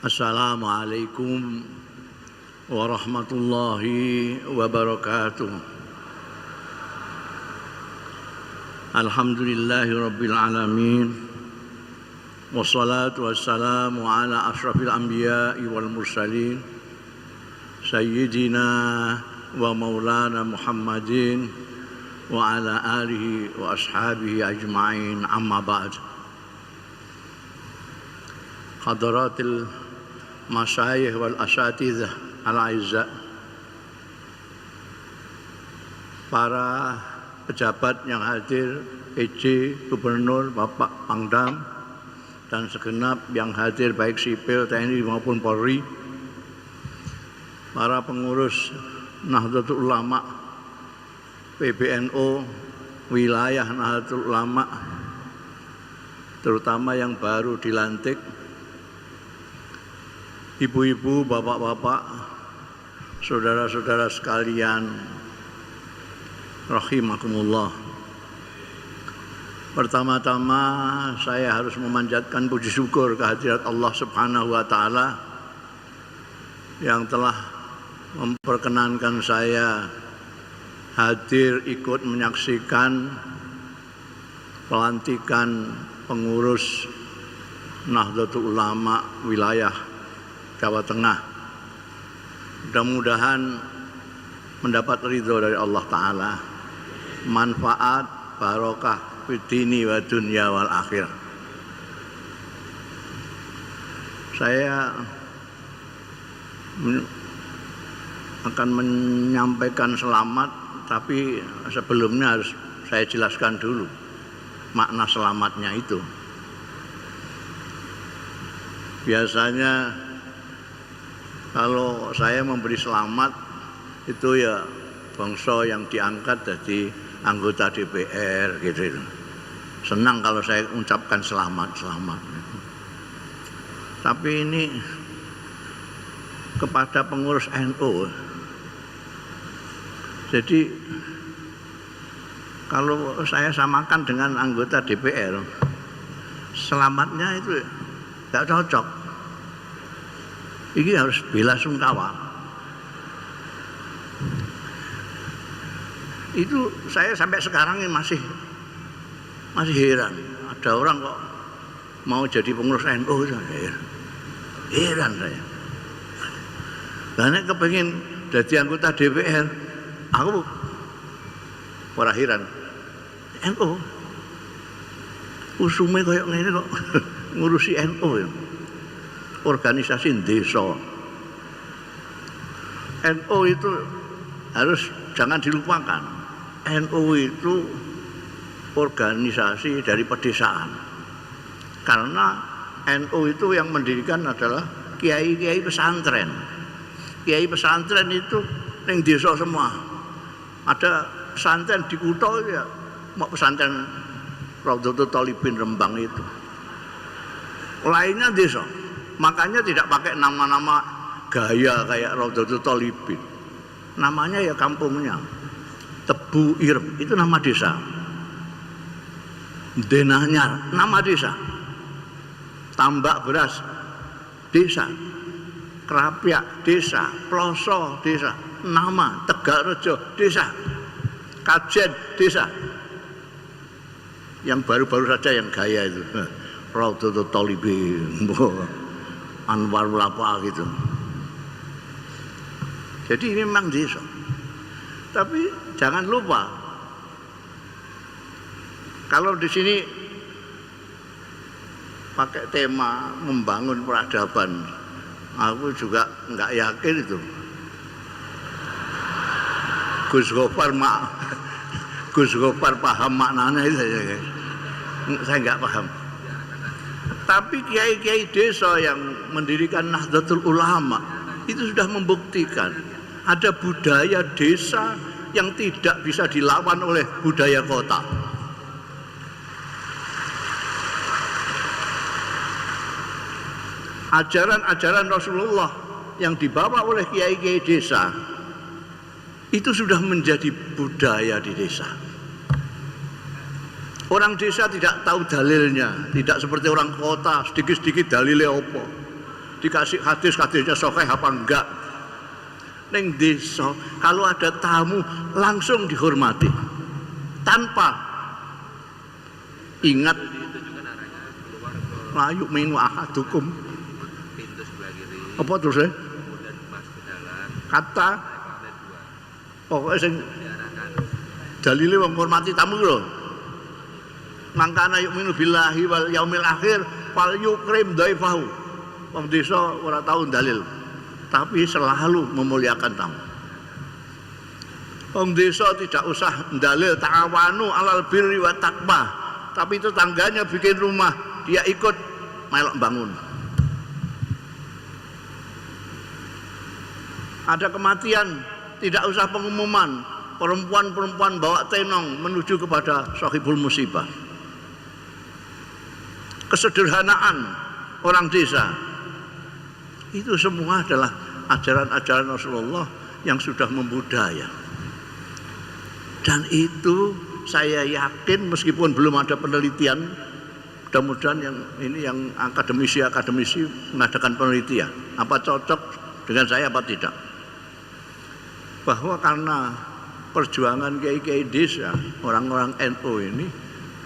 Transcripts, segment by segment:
Assalamualaikum warahmatullahi wabarakatuh. Alhamdulillahi rabbil alamin. Wassalatu wassalamu ala ashrafil anbiya'i wal mursalin Sayyidina wa maulana Muhammadin wa ala alihi wa ashabihi ajma'in, amma ba'd. Hadaratil masyayikh wal asyatidzah al-aizza, para pejabat yang hadir, PJ, Gubernur, Bapak Pangdam, dan segenap yang hadir baik sipil, TNI maupun Polri, para pengurus Nahdlatul Ulama, PBNU, wilayah Nahdlatul Ulama, terutama yang baru dilantik, ibu-ibu, bapak-bapak, saudara-saudara sekalian, rahimakumullah. Pertama-tama saya harus memanjatkan puji syukur kehadirat Allah Subhanahu wa taala yang telah memperkenankan saya hadir ikut menyaksikan pelantikan pengurus Nahdlatul Ulama wilayah Jawa Tengah. Mudah-mudahan mendapat ridho dari Allah Ta'ala, manfaat, barokah fitini wa dunya wal akhir. Saya akan menyampaikan selamat, tapi sebelumnya harus saya jelaskan dulu makna selamatnya itu. Biasanya kalau saya memberi selamat itu ya bangsa yang diangkat jadi anggota DPR gitu. Senang kalau saya ucapkan selamat. Tapi ini kepada pengurus NU. Jadi kalau saya samakan dengan anggota DPR, selamatnya itu tidak cocok. Ini harus bela sungkawa. Itu saya sampai sekarang ini masih heran. Ada orang kok mau jadi pengurus NU, heran saya. Karena kepengen jadi anggota DPR, aku ora heran. NU usume koyo ngene kok ngurusi NU ya. Organisasi desa. NU itu harus jangan dilupakan. NU itu organisasi dari pedesaan. Karena NU itu yang mendirikan adalah kiai-kiai pesantren. Kiai pesantren itu ning desa semua. Ada pesantren di kutha ya, mau pesantren Raudhatul Thalibin Rembang itu. Lainnya desa. Makanya tidak pakai nama-nama gaya kayak Raudhatul Thalibin. Namanya ya kampungnya. Tebu Irem itu nama desa. Denahnya nama desa. Tambak Beras desa. Kerapyak desa. Ploso desa. Nama Tegalrejo desa. Kajen desa. Yang baru-baru saja yang gaya itu Raudhatul Thalibin, Anwarul apa gitu. Jadi ini memang desa. Tapi jangan lupa, kalau di sini pakai tema membangun peradaban, aku juga nggak yakin itu. Gus Gofar paham maknanya itu saya nggak paham. Tapi kiai-kiai desa yang mendirikan Nahdlatul Ulama itu sudah membuktikan ada budaya desa yang tidak bisa dilawan oleh budaya kota. Ajaran-ajaran Rasulullah yang dibawa oleh kiai-kiai desa itu sudah menjadi budaya di desa. Orang desa tidak tahu dalilnya, tidak seperti orang kota sedikit-sedikit dalilnya apa. dikasih hadis-hadisnya sahih apa enggak. Ning desa kalau ada tamu langsung dihormati tanpa ingat la yu'minu ahadukum. Pintu sebelah kiri. Apa terus ya? Kemudian pas ke dalam. Kata Lantai 2. pokoknya sing Diarahkan. dalile wong ngurmati tamu lho. Mangkana yu'minu billahi wal yaumil akhir fal yukrim dhaifahu. Wong desa ora tau dalil, tapi selalu memuliakan tamu. Wong desa tidak usah dalil ta'awanu alal birri wa taqwa, tapi tetangganya bikin rumah, dia ikut melok bangun. Ada kematian, tidak usah pengumuman, perempuan-perempuan bawa tenong menuju kepada sahibul musibah. Kesederhanaan orang desa itu semua adalah ajaran-ajaran Rasulullah yang sudah membudaya. Dan itu saya yakin meskipun belum ada penelitian, mudah-mudahan yang akademisi mengadakan penelitian apa cocok dengan saya apa tidak, bahwa karena perjuangan kiai-kiai desa orang-orang NU ini,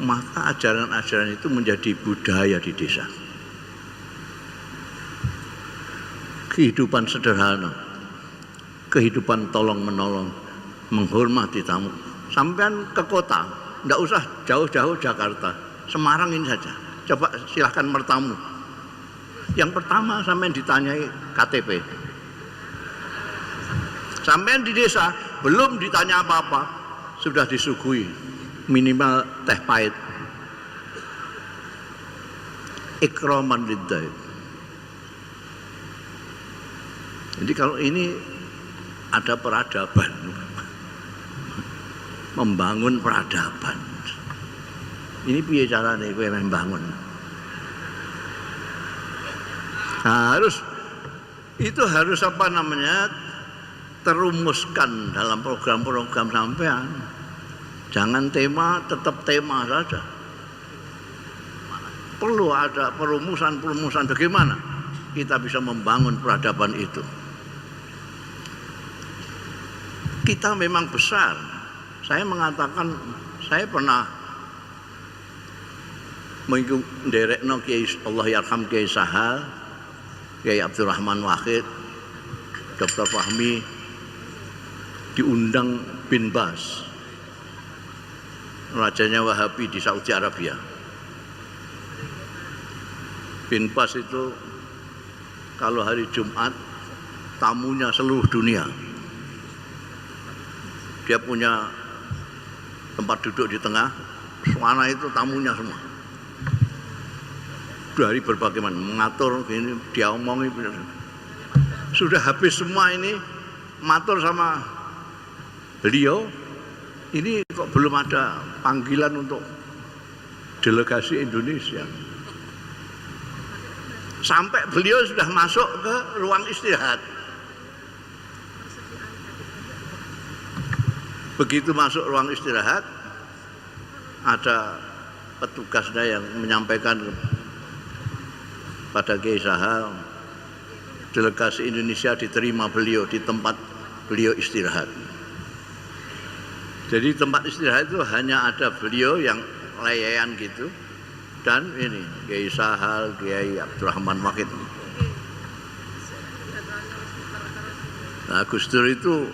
maka ajaran-ajaran itu menjadi budaya di desa. Kehidupan sederhana, kehidupan tolong-menolong, menghormati tamu. Sampean ke kota, tidak usah jauh-jauh Jakarta, Semarang ini saja. Coba silahkan bertamu. Yang pertama sampean ditanyai KTP. Sampean di desa belum ditanya apa-apa, sudah disuguhi minimal teh pahit. Ikraman lidzai. Jadi kalau ini ada peradaban, membangun peradaban. Ini piye carane kowe membangun? Nah, harus apa namanya? Terumuskan dalam program-program sampean. Jangan tema, tetap tema saja. Perlu ada perumusan bagaimana kita bisa membangun peradaban itu. Kita memang besar. Saya mengatakan, saya pernah mengikuti nderekno Kiai Allah yarham Kiai Sahal, Kiai Abdurrahman Wahid, Dr. Fahmi, diundang bin Bas, rajanya Wahabi di Saudi Arabia. Bin Bas itu kalau hari Jumat tamunya seluruh dunia. Dia punya tempat duduk di tengah, suara itu tamunya semua. Dari berbagai macam mengatur ini, dia omongi. Sudah habis semua ini, matur sama beliau, ini kok belum ada panggilan untuk delegasi Indonesia. Sampai beliau sudah masuk ke ruang istirahat. Begitu masuk ruang istirahat, ada petugasnya yang menyampaikan pada Kiai Sahal, delegasi Indonesia diterima beliau di tempat beliau istirahat. Jadi tempat istirahat itu hanya ada beliau yang layan gitu, dan ini Kiai Sahal, Kiai Abdurrahman Wahid. Nah, Gus Dur itu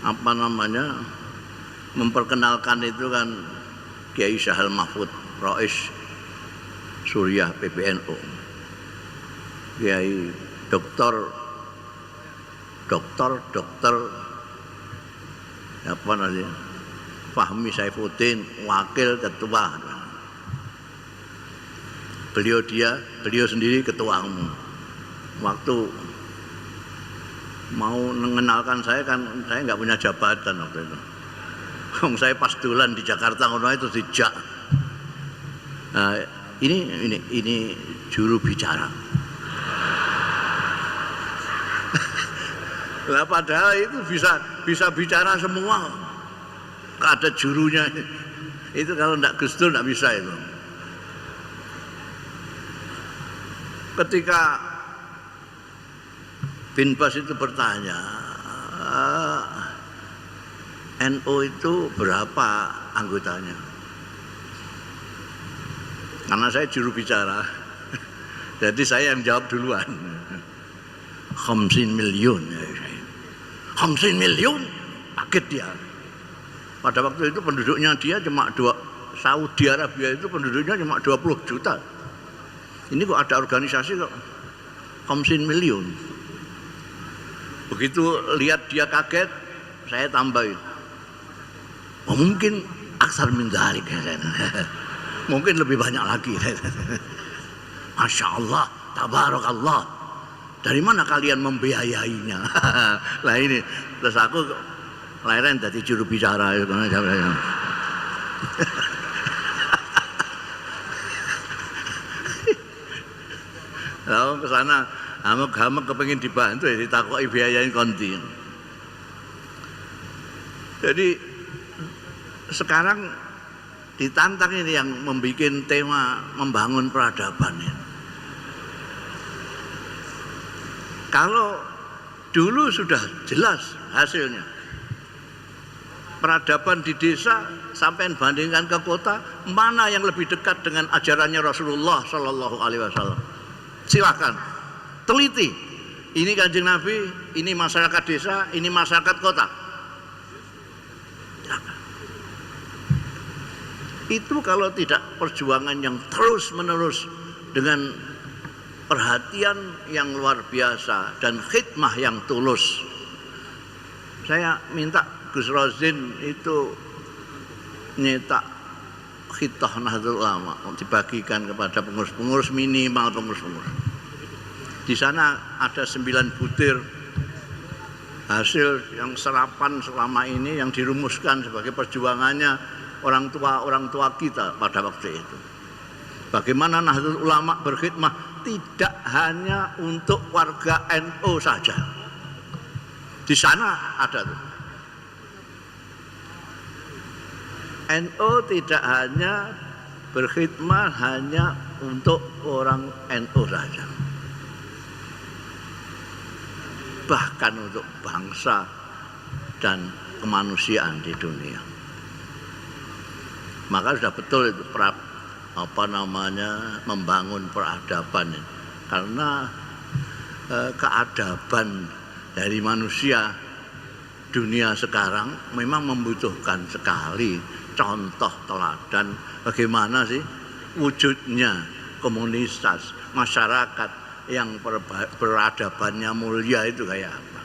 apa namanya memperkenalkan itu kan Kiai Sahal Mahfud, Rais Suriah PBNU, Kiai Doktor apa namanya Fahmi Saifuddin, wakil ketua. Beliau sendiri ketua umum. Waktu mau mengenalkan saya kan saya nggak punya jabatan waktu itu. Saya pas dolan di Jakarta ngono itu dijak. Nah, ini juru bicara. Lah padahal itu bisa bicara semua. Ada jurunya. Itu kalau enggak Gus Dur enggak bisa itu. ketika Bin Bas itu bertanya, NU itu berapa anggotanya? Karena saya juru bicara, jadi saya yang jawab duluan. 50 miliun. 50 miliun, kaget dia. Pada waktu itu penduduknya dia cuma Saudi Arabia itu penduduknya cuma 20 juta. Ini kok ada organisasi kok 50 miliun. Begitu lihat dia kaget, saya tambahin. Oh, mungkin aksar min dzalik. Mungkin lebih banyak lagi. Masya Allah, tabarakallah. Dari mana kalian membiayainya? Lah ini, terus aku leren jadi juru bicara itu. Lalu ke sana, hamek-hamek kepengin dibantu ya ditakoki biayain konti. Jadi sekarang ditantang ini yang membuat tema membangun peradaban ini. Kalau dulu sudah jelas hasilnya, peradaban di desa sampai bandingkan ke kota, mana yang lebih dekat dengan ajarannya Rasulullah Shallallahu Alaihi Wasallam? Silakan teliti. Ini Kanjeng Nabi, ini masyarakat desa, ini masyarakat kota. Itu kalau tidak perjuangan yang terus menerus dengan perhatian yang luar biasa dan khidmah yang tulus. Saya minta Gus Rozin itu nyetak Khitah Nahdlatul Ulama dibagikan kepada pengurus-pengurus, minimal pengurus-pengurus. Di sana ada 9 butir hasil yang serapan selama ini yang dirumuskan sebagai perjuangannya orang tua kita pada waktu itu. Bagaimana Nahdlatul Ulama berkhidmah tidak hanya untuk warga NU saja. Di sana ada tuh. NU tidak hanya berkhidmat hanya untuk orang NU saja, bahkan untuk bangsa dan kemanusiaan di dunia. Maka sudah betul itu membangun peradaban, karena keadaban dari manusia dunia sekarang memang membutuhkan sekali contoh teladan bagaimana sih wujudnya komunitas masyarakat yang peradabannya mulia itu kayak apa.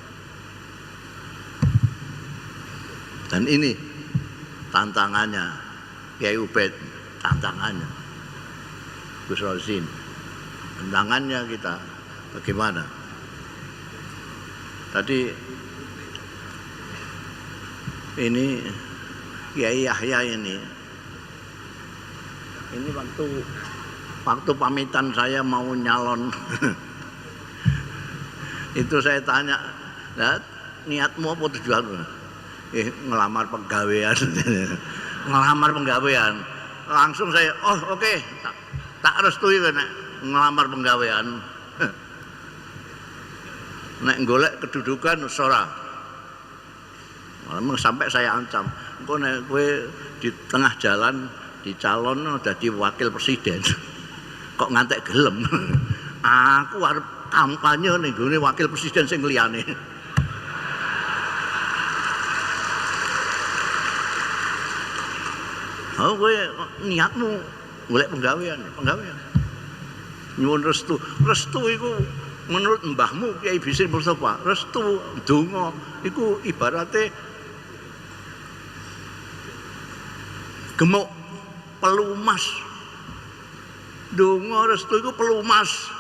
Dan ini tantangannya Kiai Ubaid, tantangannya Gus Rozin, tantangannya kita bagaimana. Tadi ini Kiai Yahya ini waktu pamitan saya mau nyalon itu saya tanya, "Lah, niatmu apa tujuanmu?" Ngelamar pegawaian. Ngelamar pegawaian. Langsung saya, "Oh, oke. Tak restui nek ngelamar pegawaian." Nek golek kedudukan ora. Sampai saya ancam, engko nek kowe di tengah jalan dicalon dadi wakil presiden, kok ngantek gelem. Aku arep kampanye ning gone wakil presiden sing liyane. Oh, kowe niatmu golek penggawean. Nyuwun restu. Restu iku menurut mbahmu Kiai Bisri Mustafa, restu donga iku ibarate gemuk pelumas. Donga restu iku pelumas.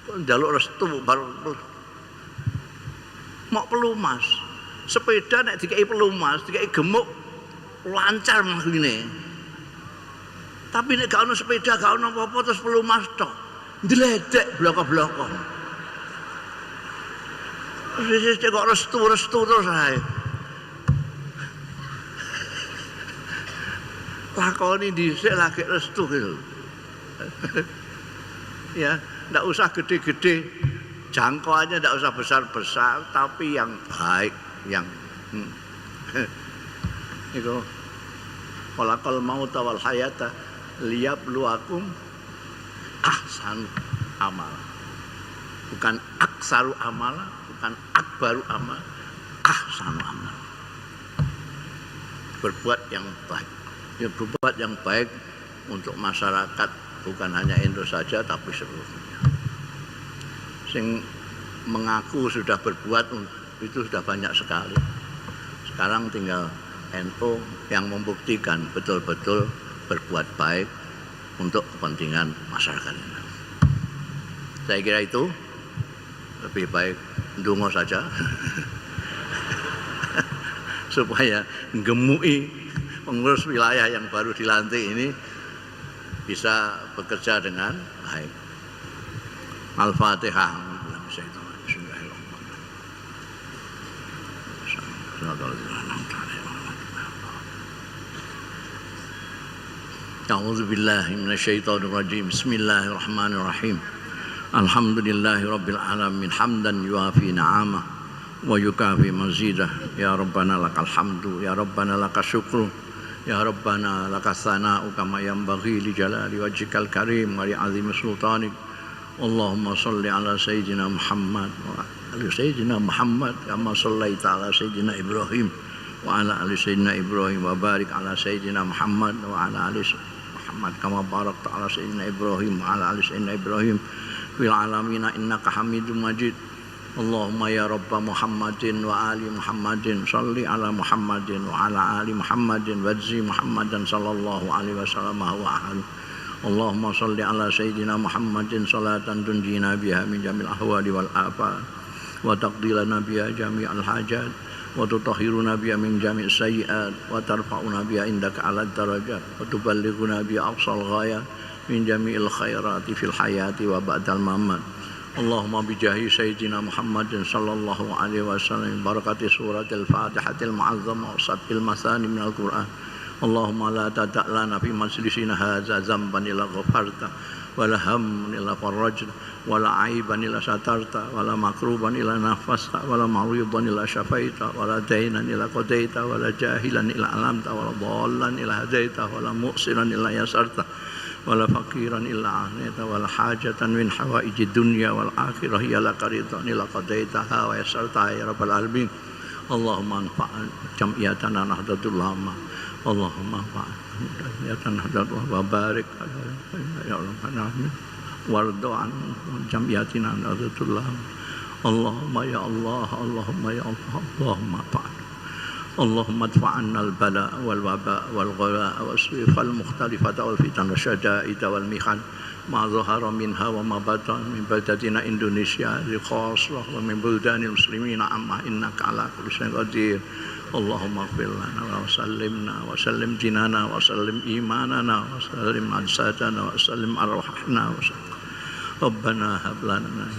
Kok njaluk restu baru mok pelumas. Sepeda nek dikai pelumas, dikai gemuk lancar mangkene. Tapi nek gak ono sepeda, gak ono apa-apa terus pelumas tok. Ndledek bloko-bloko. Wis kok restu terus ae. Lakoni dhisik lagi restu gitu. Ya, tidak usah gede-gede, jangkauannya tidak usah besar-besar, tapi yang baik, yang itu khalaqal mauta wal hayata liyabluwakum ahsanu amal. Bukan aksaru amal, bukan akbaru amal, ahsanu amal. Berbuat yang baik. Ya, berbuat yang baik untuk masyarakat, bukan hanya Indo saja tapi seluruhnya. Sing mengaku sudah berbuat itu sudah banyak sekali. Sekarang tinggal NU yang membuktikan betul-betul berbuat baik untuk kepentingan masyarakat ini. Saya kira itu lebih baik ndonga saja supaya gemui pengurus wilayah yang baru dilantik ini bisa bekerja dengan baik. Al-Fatihah. A'udzu billahi minasyaitonir rajim. Bismillahirrahmanirrahim. Alhamdulillahi rabbil alamin hamdan yuafi ni'amah wa yukafi mazidah. Ya Rabbana lakal hamdu, ya Rabbana lakas syukru, ya Rabbana lakas sana'u kama yanbaghi li jalali wajhikal karim wa li 'azimi sultanik. Allahumma shalli ala sayyidina Muhammad wa ala sayyidina Muhammad kama shallaita ala sayyidina Ibrahim wa ala ali sayyidina Ibrahim wa barik ala sayyidina Muhammad wa ala ali Muhammad kama barakta ala sayyidina Ibrahim wa ala ali sayyidina Ibrahim fil alamin innaka Hamidum Majid. Allahumma ya Rabb Muhammadin wa ali Muhammadin shalli ala Muhammadin wa ala ali Muhammadin wajzi Muhammadan sallallahu alaihi wasallam wa ahli. Allahumma shalli ala sayyidina Muhammadin salatan tunjina biha min jamil ahwali wal afat wa taqdilana biha jami'al hajat wa tutahhiruna biha min jami' sayyi'at wa tarfa'una biha indaka 'ala darajat wa tuballighuna biha aqsal ghayat min jami'il khairati fil hayati wa ba'dal mamat. Allahumma bijahi sayyidina Muhammadin sallallahu alaihi wasallam barakati suratil Fatihatil mu'azzamah wa sabbil masani minal Qur'an. Allahumma la tada' lana fi majlisina hadza zamban illa ghafarta wa la hamman illa farajta wa la aiban illa satarta wa la makruban illa nafasta wa la maridan illa syafaita wa la dainan illa qadaita wa la jahilan illa alamta wa la dhallan illa hadaita wa la mu'siran illa yasarta wa la faqiran illa aghnita wa la hajatan min hawaiji dunya wal akhirah ya la qaritan illa qadaitaha wa yasarta ya rabbal alamin. Allahumma anfa'an jam'iyatana nahdlatul ulama. Allahumma fa'alna wa barik ya Rabbana wardo an jamiatina nahdlatul ulama. Allahumma ya Allah, Allahumma ya Allah, Allahumma fa'al. Allahumma adfa'anna al-bala wal waba wal ghala was-sif al-mukhtalifata wal fitan wasyada'id wal mihan ma zahara minha wa ma batan min baldatina Indonesia khasrah wa min buldanil muslimina amma innaka ala kulli syai'in qadir. Allahumma ighfir lana wa sallim dinana wa sallim imanana wa sallim ajsadana wa sallim arwahna wa sallim. Rabbana hab lana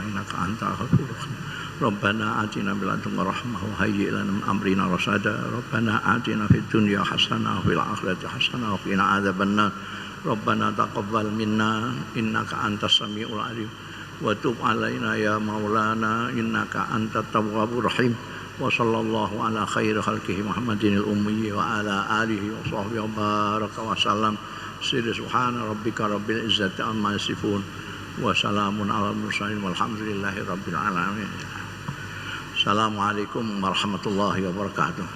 innaka antal ghafurur rahim. Rabbana atina min ladunka rahmah wa hayyi' lana min amrina rasada. Rabbana atina fid dunya hasanah wa fil akhirati hasanah wa qina adzabannar. Rabbana taqabbal minna innaka antas samiul alim wa tub alaina ya maulana innaka antat tawwabur rahim. Wa sallallahu ala khairi khalqihi Muhammadin al-ummi wa ala alihi wa sahbihi wa baraka wa sallam. Subhana rabbika rabbil izzati amma yasifun wa salamun ala mursalin walhamdulillahi rabbil alamin. Assalamualaikum warahmatullahi wabarakatuh.